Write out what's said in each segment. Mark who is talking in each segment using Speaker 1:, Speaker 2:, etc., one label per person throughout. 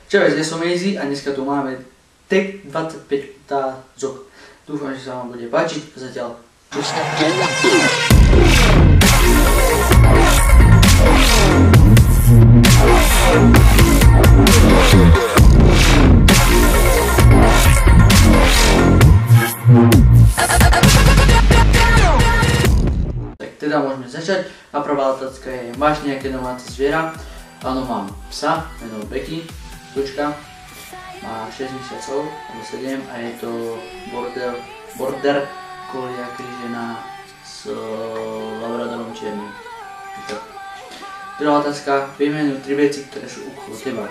Speaker 1: Čau, ja som Easy a dneska tu máme Tech 25 otázok. Dúfam, že sa vám bude páčiť. Zatiaľ. Tak teda môžeme začať. A prvá otázka je, máš nejaké domáce zviera? Áno, mám psa, meno Becky. Tučka, má 6 mesiacov, alebo 7 a je to border collie krížená s labradorom čiernym. Druhá otázka, vymenuj 3 veci, ktoré sú okolo teba.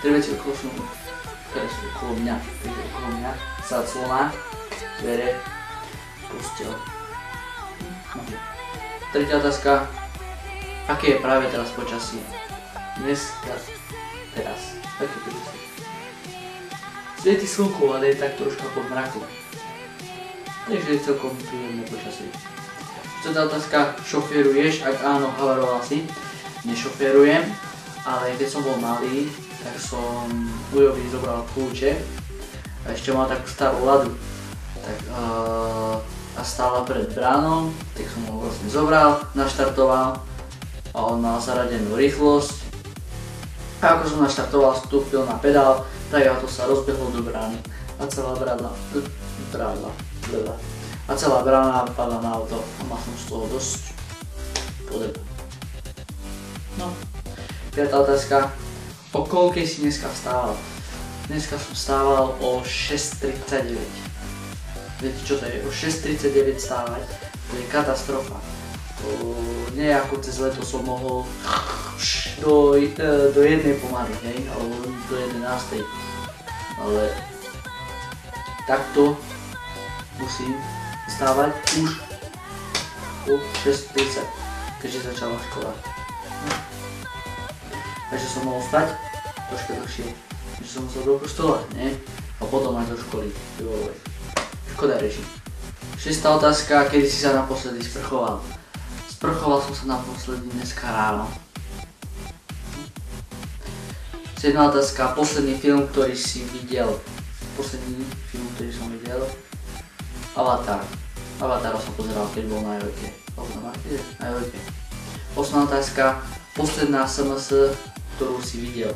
Speaker 1: 3 veci, ktoré sú okolo mňa. Takže okolo mňa sa clona, dvere, posteľ. Tretia otázka, aké je práve teraz počasie? Teraz. Také počasie. Svieti slnko, ale je tak troška pod mrakom. Takže je celkom príjemné počasie. Štvrtá otázka, šoféruješ? Ak áno, havaroval si. Nešoférujem, ale keď som bol malý, tak som ujovi zobral kľúče a ešte mal takú starú Ladu. A stála pred bránou, tak som ho vlastne zobral, naštartoval a on mal zaradenú rýchlosť. A ako som naštartoval, vstúpil na pedál, tak auto sa rozbehlo do brány a celá brána padla na auto a mal som z toho dosť podeb. No, piatá otázka, o koľkej si dneska vstával? Dneska som vstával o 6:39. Viete čo to je? O 6:39 vstávať, to je katastrofa. Nie ako cez leto som mohol do jednej pomaly, hej, alebo do 11. Ale takto musím vstávať už o 6:30, keďže začala škola. Takže som mohol vstať troška dlhšie, že som musel do kostola, nie? A potom aj do školy. Škoda reží. Šiestá otázka, kedy si sa naposledy sprchoval? Sprchoval som sa naposledy dneska ráno. 7. otázka, posledný film, ktorý si videl. Posledný film, ktorý som videl. Avatar. Avatara som pozeral, keď bol na Jojke. Na Jojke. 8. otázka, posledná SMS, ktorú si videl.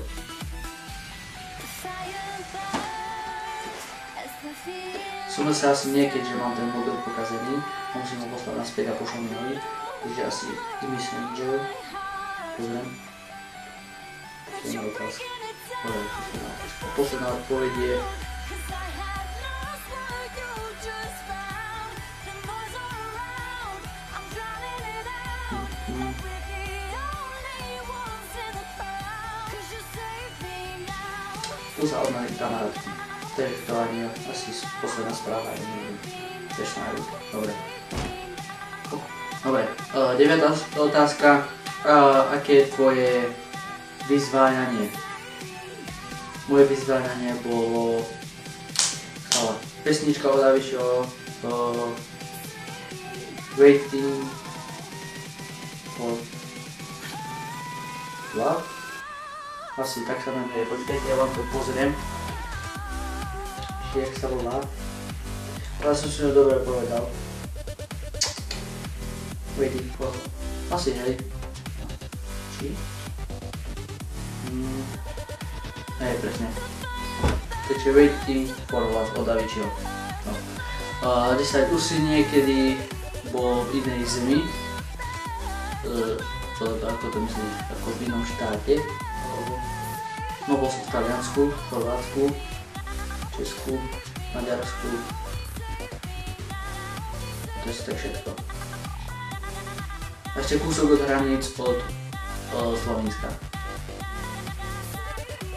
Speaker 1: Som sa asi nie, keďže mám ten mobil pokazený. Musím ho poslať naspäť a pošlom mi nový. Takže asi z Messenger. Pozriem. Posledná otázka. Posledná odpoveď je... Tu sa od mojej kamarátky. To je to ani asi posledná správa, aj neviem. Tiež na ruku. Dobre. Dobre, 9. otázka. Aké je tvoje vyzváňanie? Moje vyzváňanie bolo pesnička od Avišo, Waiting for Love. Asi tak sa menuje, počkajte, ja vám to pozriem. Jak sa volá. Ale som si ho dobre povedal. Waiting for Love. Asi hej. Či? Hej, presne. Takže Waiting for Love od Avicii. No. 10. Už si niekedy bol v inej zemi. Ako to myslíš? Ako v inom štáte. No bol som v Taliansku, Chorvátsku, Česku, Maďarsku. To je tak všetko. A ešte kúsok od hraníc od Slovenska.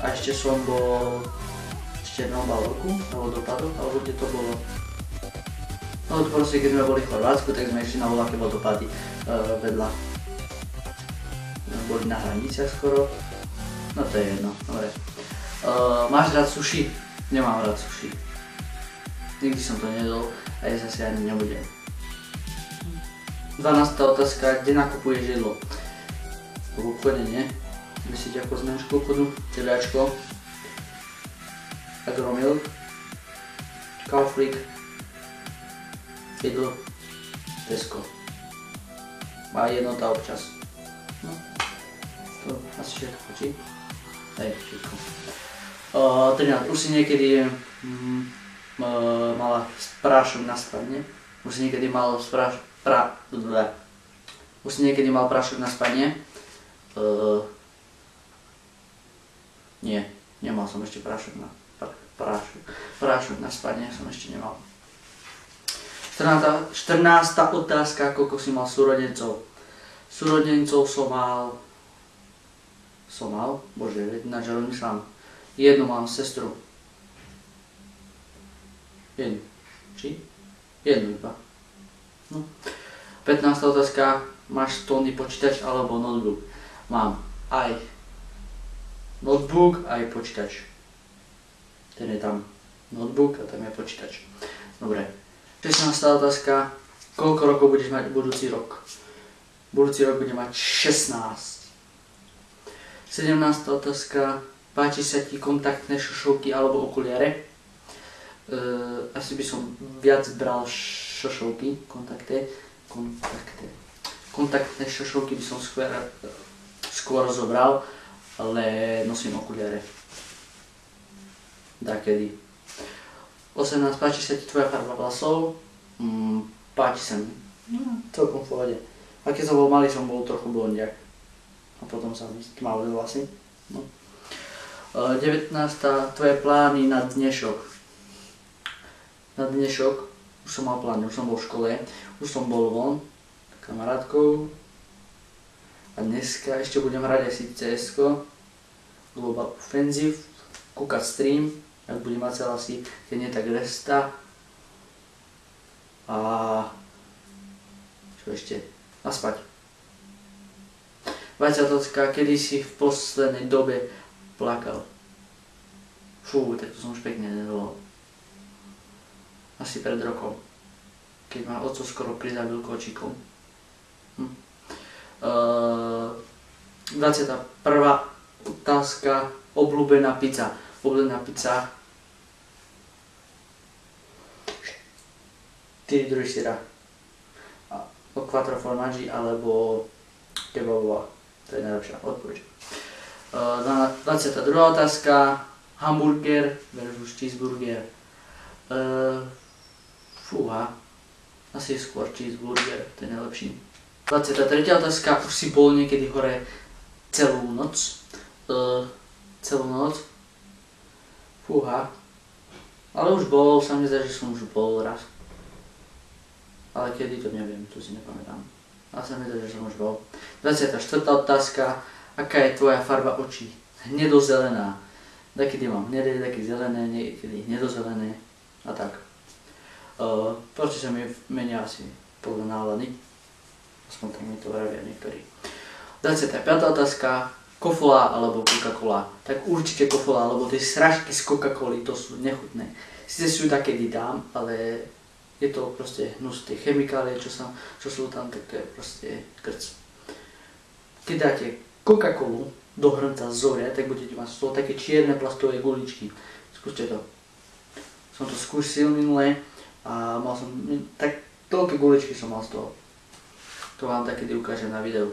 Speaker 1: A ešte som bol v Černom Balorku, na vodopadoch, alebo kde to bolo. No to proste, keď sme boli v Chorvátsku, tak sme išli na voľaké vodopady vedľa. Boli na hraniciach skoro. No to je jedno, dobre. Máš rád sushi? Nemám rád sushi. Nikdy som to nedol a ja zase ani nebudem. 12. otázka, kde nakupuješ jedlo? V obchode, nie? Myslíte ako z menšieho obchodu? Teliačko, Agromilk, Kauflik, Lidl, Tesco. A jednota občas. No, to asi všetko, či? Hej, všetko. 13. Už si niekedy mala prášok na spanie? Už si niekedy mal prášok na spanie? Nie, nemal som ešte prášok na spanie som ešte nemal. 14. otázka, koľko si mal súrodencov? Súrodencov som mal, bože, ináč rozmýšľam. Jednu mám sestru. Jednu. Či? Jednu iba. No. 15. otázka, máš stolný počítač alebo notebook? Mám aj notebook, aj počítač. Ten je tam notebook a tam je počítač. Dobre. 16. otázka, koľko rokov budeš mať budúci rok? Budúci rok bude mať 16. 17. otázka, páči sa ti kontaktné šošovky alebo okuliare? Asi by som viac bral šošovky, kontaktné šošovky by som skôr zobral, ale nosím okuliare. Dakedy. 18. Páči sa ti tvoja farba vlasov? Páči sa mi. Celkom v pohode. A keď som bol malý, som bol trochu blondiak. A potom sa mi tmavili vlasy. No. 19. Tvoje plány na dnešok. Na dnešok už som mal plány, už som bol v škole, už som bol von s kamarátkou. A dneska ešte budem hrať asi CS-ko, Global Offensive, kúkať stream, ak budem mať celá asi, keď nie tak resta. A čo ešte? A spať. 20. Kedy si v poslednej dobe plakal? Fú, tak to som už pekne nedolal. Asi pred rokom, keď ma otco skoro prizabil kočíkom. 21. otázka, obľúbená pizza. Obľúbená pizza 4 druhy syra. Quattro formaggi alebo kebabová. To je najlepšia odpoveď. 22. otázka, hamburger versus cheeseburger. Fúha, asi skôr cheeseburger, to je najlepší. 23. otázka, už si bol niekedy hore celú noc? Celú noc? Fúha. Ale už bol, sa mi zdá, že som už bol raz. Ale kedy to neviem, to si nepamätám. Ale sa mi zdá, že som už bol. 24. otázka, aká je tvoja farba očí? Hnedozelená. Takedy mám hnedé, takedy zelené, niekedy hnedozelené a tak. Proste sa mi menia asi podľa nálady. Aspoň tak mi to vravia niektorí. 25. otázka, Coca-Cola alebo Coca-Cola? Tak určite Coca-Cola, lebo tie sražky z Coca-Coly to sú nechutné. Sice sú také dám, ale je to proste hnus, tie chemikálie, čo sú tam, tak to je proste krc. Keď dáte Coca-Colu do hrnca zoria, tak budete mať z toho také čierne plastové guličky. Skúste to. Som to skúsil minule a mal som, tak toľké guličky som mal z toho. To vám takedy ukážem na videu.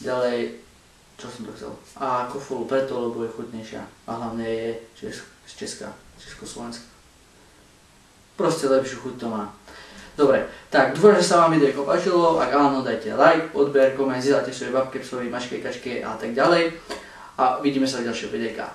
Speaker 1: Ďalej, čo som to chcel? A Coca-Colu preto, lebo je chutnejšia. A hlavne je z Česka, Československa. Proste lepšiu chuť to má. Dobre, tak dúfam, že sa vám video páčilo. Ak áno, dajte like, odber, koment, zdieľajte svoje babke, psovi, mačke, kačke a tak ďalej. A vidíme sa v ďalšieho videjka.